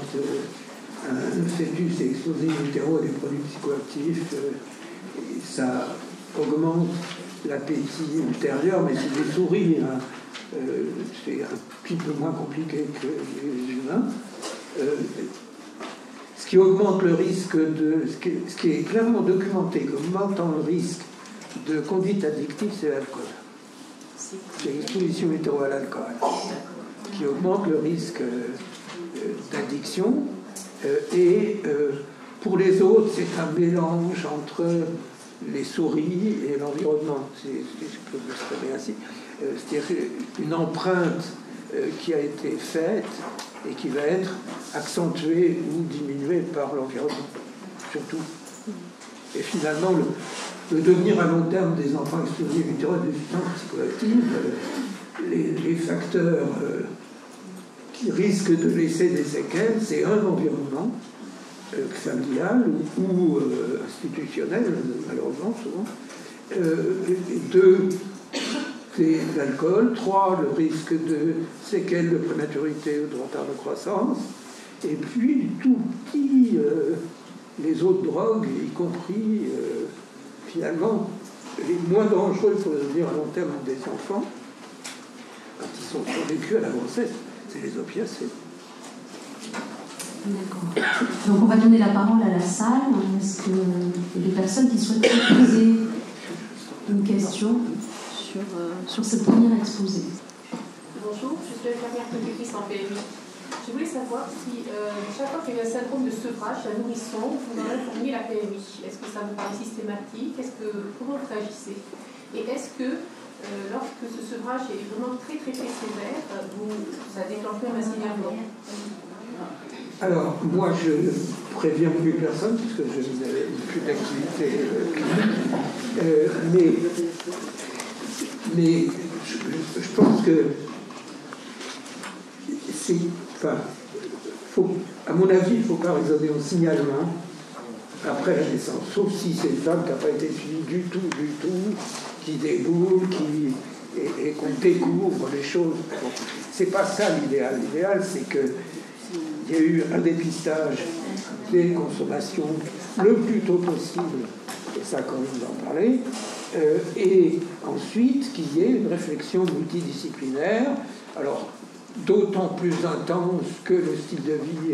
un fœtus est exposé in utero à des produits psychoactifs, ça augmente l'appétit ultérieur, mais c'est des souris, hein, c'est un petit peu moins compliqué que les humains. Ce qui augmente le risque ce qui est clairement documenté comme augmentant le risque de conduite addictive, c'est l'alcool. C'est l'exposition hétéro à l'alcool qui augmente le risque d'addiction. Et pour les autres, c'est un mélange entre les souris et l'environnement. Je peux l'exprimer ainsi. C'est-à-dire une empreinte qui a été faite et qui va être accentuée ou diminuée par l'environnement, surtout. Et finalement, le devenir à long terme des enfants exposés in utero à des substances psychoactives, les facteurs qui risquent de laisser des séquelles, c'est un environnement familial ou institutionnel, malheureusement souvent, deux, c'est l'alcool, 3, le risque de séquelles de prématurité ou de retard de croissance, et puis tout petit, les autres drogues, y compris finalement les moins dangereux pour devenir à long terme des enfants, quand ils sont survécus à la grossesse, c'est les opiacés. D'accord. Donc on va donner la parole à la salle. Est-ce que les personnes qui souhaitent poser une question sur ce premier exposé? Bonjour, je suis infirmière productrice en PMI. Je voulais savoir si chaque fois qu'il y a un syndrome de sevrage, un nourrisson, vous en informiez la PMI. Est-ce que ça vous paraît systématique? Comment vous réagissez? Et est-ce que lorsque ce sevrage est vraiment très très très sévère, ça déclenche même un signalement? Alors, moi, je ne préviens plus personne, puisque je n'avais plus d'activité clinique. Mais je pense que c'est... Enfin, à mon avis, il ne faut pas raisonner au signalement après la naissance, sauf si c'est une femme qui n'a pas été suivie du tout, qui déboule, et qu'on découvre les choses. Bon, c'est pas ça l'idéal. L'idéal, c'est qu'il y ait eu un dépistage des consommations le plus tôt possible, et ça, quand vous en parlez, et ensuite qu'il y ait une réflexion multidisciplinaire, alors d'autant plus intense que le style de vie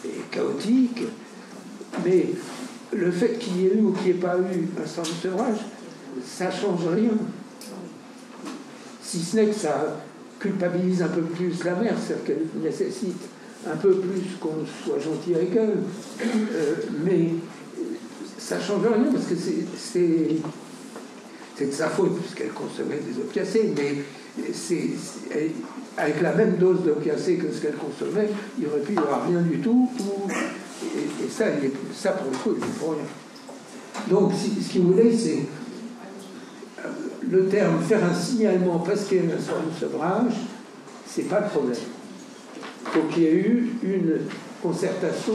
est chaotique, mais le fait qu'il y ait eu ou qu'il n'y ait pas eu un centre de sevrage, ça ne change rien. Si ce n'est que ça culpabilise un peu plus la mère, c'est-à-dire qu'elle nécessite un peu plus qu'on soit gentil avec elle, mais ça ne change rien parce que c'est de sa faute puisqu'elle consommait des opiacés, mais avec la même dose d'opiacés que ce qu'elle consommait, il n'y aurait pu y avoir rien du tout, et ça pour le coup, il n'est pour rien. Donc, ce que vous voulez, c'est le terme faire un signalement parce qu'il y a eu un centre de sevrage, c'est pas le problème. Il faut qu'il y ait eu une concertation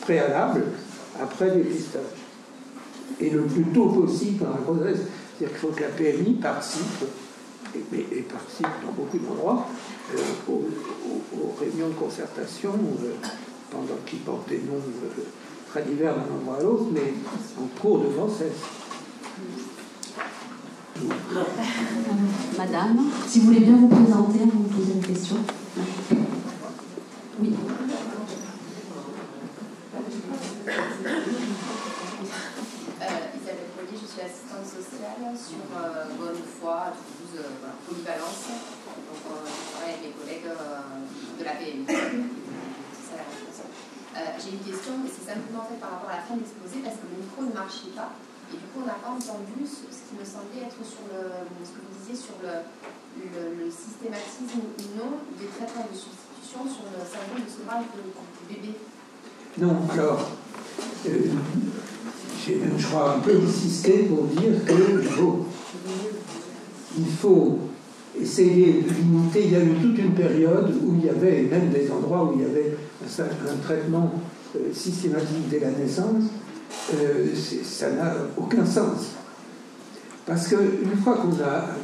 préalable après dépistage. Et le plus tôt possible dans la grossesse. C'est-à-dire qu'il faut que la PMI participe, et participe dans beaucoup d'endroits, aux réunions de concertation, pendant qu'ils portent des noms très divers d'un endroit à l'autre, mais en cours de grossesse. Madame, si vous voulez bien vous présenter, vous me posez une question. Oui. sur bonne foi, Toulouse, polyvalence. Donc, je travaille avec mes collègues de la PMI. C'est ça la réponse. J'ai une question, mais c'est simplement fait par rapport à la fin de l'exposé, parce que le micro ne marchait pas. Et du coup, on n'a pas entendu ce qui me semblait être sur ce que vous disiez sur le systématisme ou non des traitements de substitution sur le syndrome de sevrage du bébé. Non, alors, je crois un peu insisté pour dire qu'il faut essayer de limiter. Il y a eu toute une période où il y avait, même des endroits où il y avait un traitement systématique dès la naissance, ça n'a aucun sens. Parce qu'une fois qu'on a...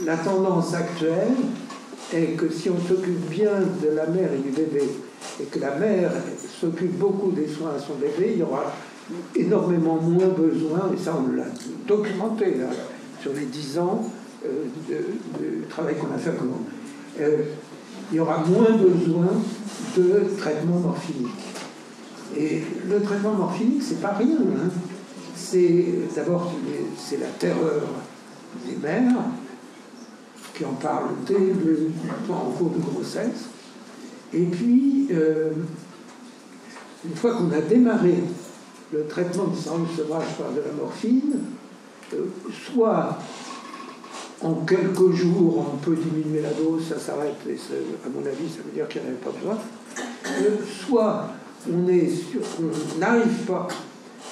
La tendance actuelle est que si on s'occupe bien de la mère et du bébé, et que la mère s'occupe beaucoup des soins à son bébé, il y aura énormément moins besoin, et ça on l'a documenté là, sur les 10 ans de travail qu'on a fait comme il y aura moins besoin de traitement morphinique. Et le traitement morphinique, c'est pas rien. Hein. D'abord, c'est la terreur des mères qui en parlent dès le temps en cours de grossesse. Et puis, une fois qu'on a démarré le traitement du syndrome de sevrage par de la morphine, soit en quelques jours on peut diminuer la dose, ça s'arrête, et à mon avis ça veut dire qu'il n'y en avait pas besoin, soit on n'arrive pas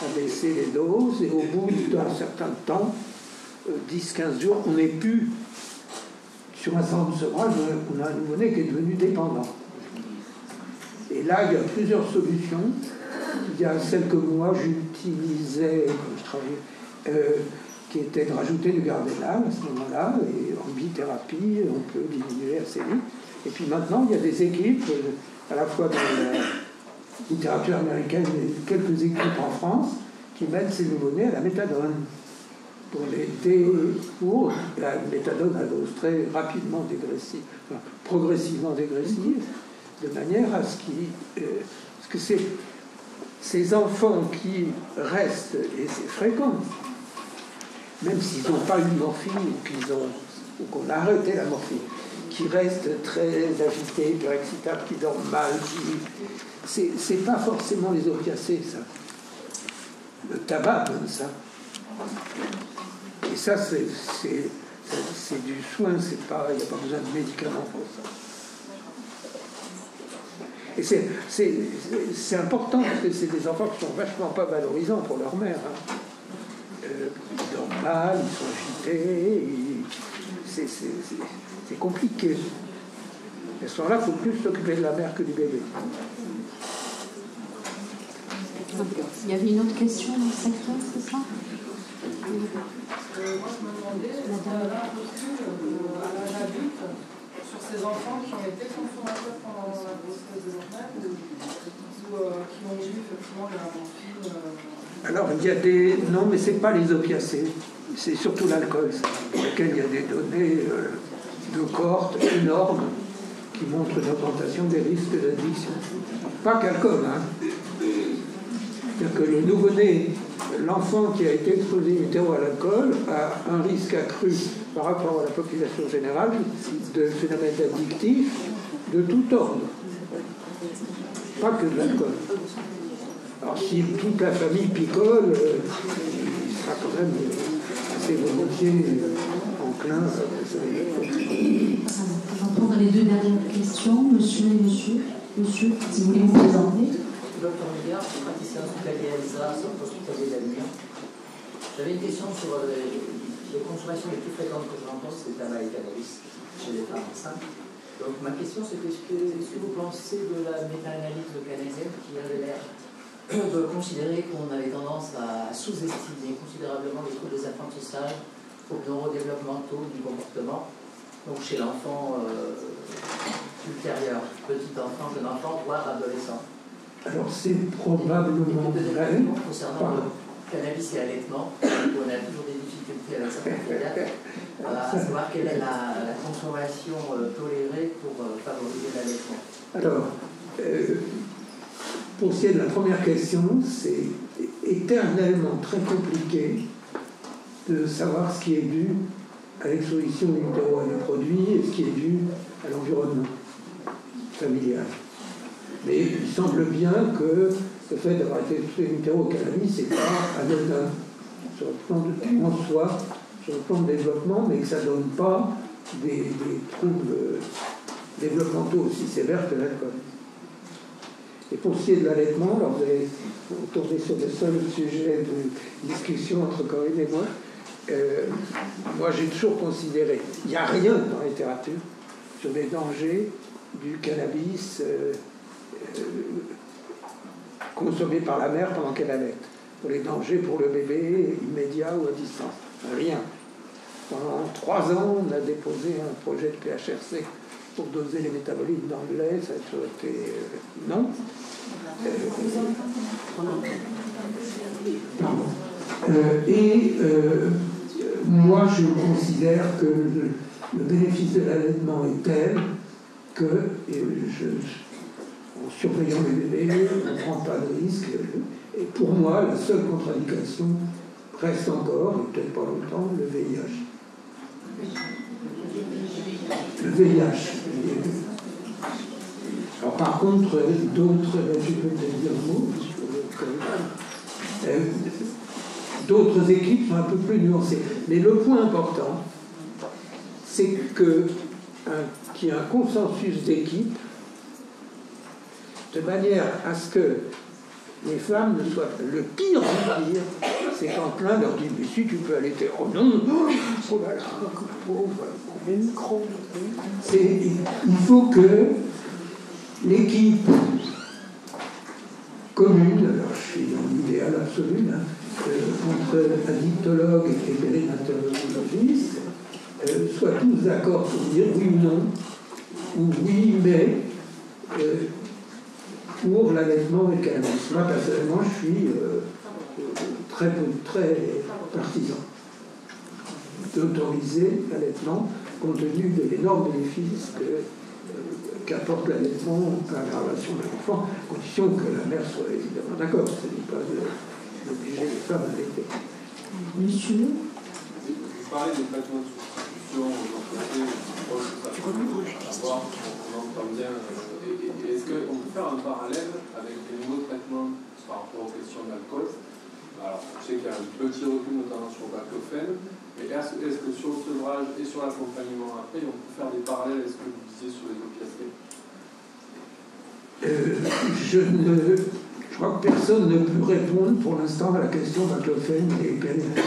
à baisser les doses et au bout d'un certain temps, 10-15 jours, on n'est plus sur un syndrome de sevrage, on a un nouveau-né qui est devenu dépendant. Et là, il y a plusieurs solutions. Il y a celle que moi j'utilisais quand je travaillais, qui était de rajouter du gardénal à ce moment-là, et en bithérapie, on peut diminuer assez vite. Et puis maintenant, il y a des équipes, à la fois dans la littérature américaine et quelques équipes en France, qui mettent ces nouveau-nés à la méthadone. Pour la méthadone à dose très rapidement dégressive, enfin, progressivement dégressive, de manière à ce que ces enfants qui restent, et c'est fréquent, même s'ils n'ont pas eu de morphine ou qu'on a arrêté la morphine, qui restent très agités, hyperexcitables, qui dorment mal, c'est pas forcément les opiacés, ça. Le tabac donne ça. Et ça, c'est du soin, il n'y a pas besoin de médicaments pour ça. Et c'est important, parce que c'est des enfants qui sont vachement pas valorisants pour leur mère. Hein. Ils dorment mal, ils sont agités, c'est compliqué. À ce moment-là, il faut plus s'occuper de la mère que du bébé. Il y avait une autre question dans le secteur, c'est ça? Moi, je me demandais, est-ce qu'il y a un recul à l'âge adulte sur ces enfants qui ont été consommateurs pendant la grossesse de leur mère ou qui ont eu effectivement de la morphine Alors, il y a des... Non, mais ce n'est pas les opiacés. C'est surtout l'alcool, pour lequel il y a des données de cohortes énormes qui montrent une augmentation des risques d'addiction. Pas qu'alcool, hein. C'est-à-dire que le nouveau-né, l'enfant qui a été exposé hétéro à l'alcool a un risque accru par rapport à la population générale de phénomènes addictifs de tout ordre. Pas que de l'alcool. Alors si toute la famille picole, il sera quand même assez volontiers enclin à... On va prendre les deux dernières questions, monsieur et monsieur. Monsieur, si vous voulez vous présenter. Docteur Miguel, praticien hospitalier Elsa, centre hospitalier d'Avignon. J'avais une question sur les consommations les plus fréquentes que je rencontre, c'est le tabac et le cannabis chez les femmes enceintes. Donc ma question c'est est-ce que vous pensez de la méta-analyse de Canesium qui avait l'air de considérer qu'on avait tendance à sous-estimer considérablement les troubles des apprentissages, troubles neurodéveloppementaux du comportement, donc chez l'enfant ultérieur, petit enfant, jeune enfant, voire adolescent. Alors c'est probablement vrai. Concernant le cannabis et l'allaitement, où on a toujours des difficultés avec certaines filières, à savoir quelle est la consommation tolérée pour favoriser l'allaitement. Alors, pour ce qui est de la première question, c'est éternellement très compliqué de savoir ce qui est dû à l'exposition in utero à des produits et ce qui est dû à l'environnement familial. Mais il semble bien que le fait d'avoir été exposé in utero au cannabis, c'est pas anodin sur le plan en soi, sur le plan de développement, mais que ça ne donne pas des troubles développementaux aussi sévères que l'alcool. Et pour ce qui est de l'allaitement, alors vous allez tourner sur le seul sujet de discussion entre Corinne et moi. Moi, j'ai toujours considéré, il n'y a rien dans la littérature sur les dangers du cannabis consommé par la mère pendant qu'elle allaite, pour les dangers pour le bébé immédiat ou à distance. Rien. Pendant 3 ans, on a déposé un projet de PHRC pour doser les métabolites dans le lait, ça a toujours été non. Moi, je considère que le bénéfice de l'allaitement est tel que, en surveillant les bébés, on ne prend pas de risque. Et pour moi, la seule contre-indication reste encore, et peut-être pas longtemps, le VIH. Le VIH. Alors par contre, d'autres, je peux peut-être dire un mot, d'autres équipes sont un peu plus nuancées. Mais le point important, c'est qu'il y ait un consensus d'équipe de manière à ce que les femmes ne soient... Le pire du pire, c'est quand l'un leur dit « Mais si tu peux allaiter, oh non, oh là là, il faut que l'équipe commune, alors je suis dans l'idéal absolu, entre addictologues et périnatologistes, soient tous d'accord pour dire oui ou non, ou oui mais, pour l'allaitement et le cannabis. Moi, personnellement, je suis très partisan d'autoriser l'allaitement compte tenu de l'énorme bénéfice qu'apporte l'allaitement à la relation de l'enfant, à condition que la mère soit évidemment d'accord. Ce n'est pas d'obliger les femmes à allaiter. Monsieur, vous parlez des traitements de substitution aux entreprises, on entend bien. Est-ce qu'on peut faire un parallèle avec les nouveaux traitements par rapport aux questions d'alcool? Alors, je sais qu'il y a un petit recul notamment sur le baclofène, mais est-ce que sur le sevrage et sur l'accompagnement après, on peut faire des parallèles à ce que vous disiez sur les opiacés? Je crois que personne ne peut répondre pour l'instant à la question baclofène et périnatalité.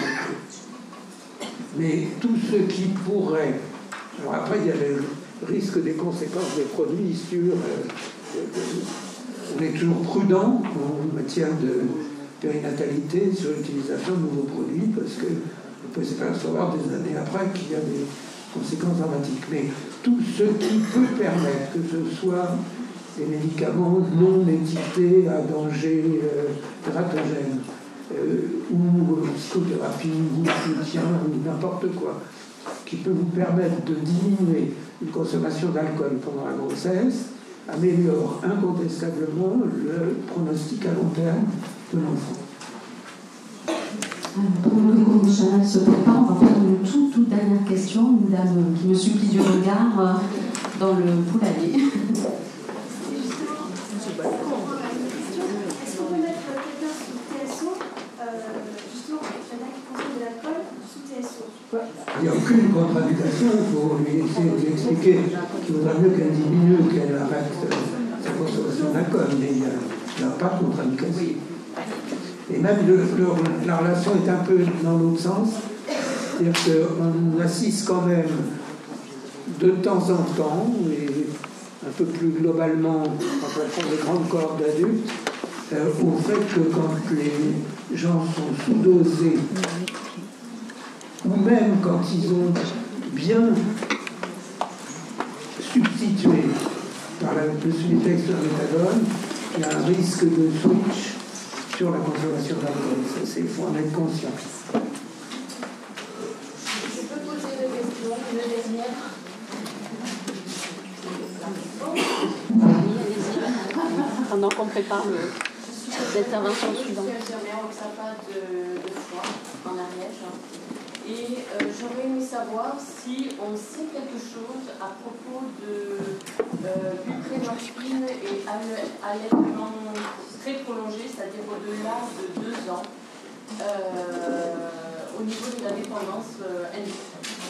Mais tout ce qui pourrait... Alors après, il y a le risque des conséquences des produits sur... on est toujours prudent en matière de périnatalité sur l'utilisation de nouveaux produits parce qu'on peut s'apercevoir des années après qu'il y a des conséquences dramatiques. Mais tout ce qui peut permettre que ce soit des médicaments non étiquetés à danger tératogène ou psychothérapie ou soutien ou n'importe quoi qui peut vous permettre de diminuer une consommation d'alcool pendant la grossesse améliore incontestablement le pronostic à long terme de l'enfant. Pendant que Corinne Chanel se prépare, on va prendre une toute dernière question, une dame qui me supplie du regard dans le poulailler. Est-ce qu'on peut mettre quelqu'un sous TSO, justement, il y en a qui consomment de l'alcool sous TSO? Il n'y a aucune contre-indication, il faut lui essayer de lui expliquer qu'il vaudra mieux qu'elle diminue ou qu'elle arrête sa consommation d'alcool, mais il n'y a pas de contre-indication. Et même la relation est un peu dans l'autre sens, c'est-à-dire qu'on assiste quand même de temps en temps, et un peu plus globalement, quand on prend de grandes cohortes d'adultes, au fait que quand les gens sont sous-dosés, ou même quand ils ont bien substitué par le subtexte de méthadone, il y a un risque de switch sur la consommation d'alcool. Il faut en être conscient. Je peux poser une question, une dernière. Pendant qu'on prépare l'intervention suivante. Je suis infirmière au sapin de foie en Ariège. Et j'aurais aimé savoir si on sait quelque chose à propos de buprenorphine et allaitement très prolongé, c'est-à-dire au-delà de 2 ans, au niveau de la dépendance industrielle.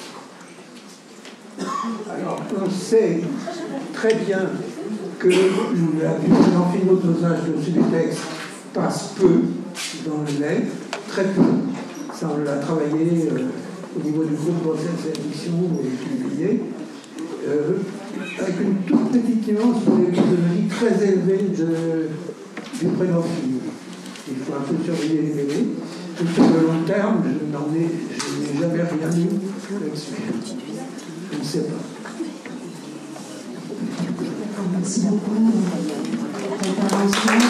Alors, on sait très bien que la buprenorphine au dosage de Subutex passe peu dans le lait, très peu. Ça, on l'a travaillé au niveau du groupe grossesse et addiction et publié, avec une toute petite nuance pour les posologies très élevées de buprenorphine. Il faut un peu surveiller les bébés. Tout sur le long terme, je n'ai jamais rien eu là-dessus. Je ne sais pas. Merci beaucoup pour votre intervention.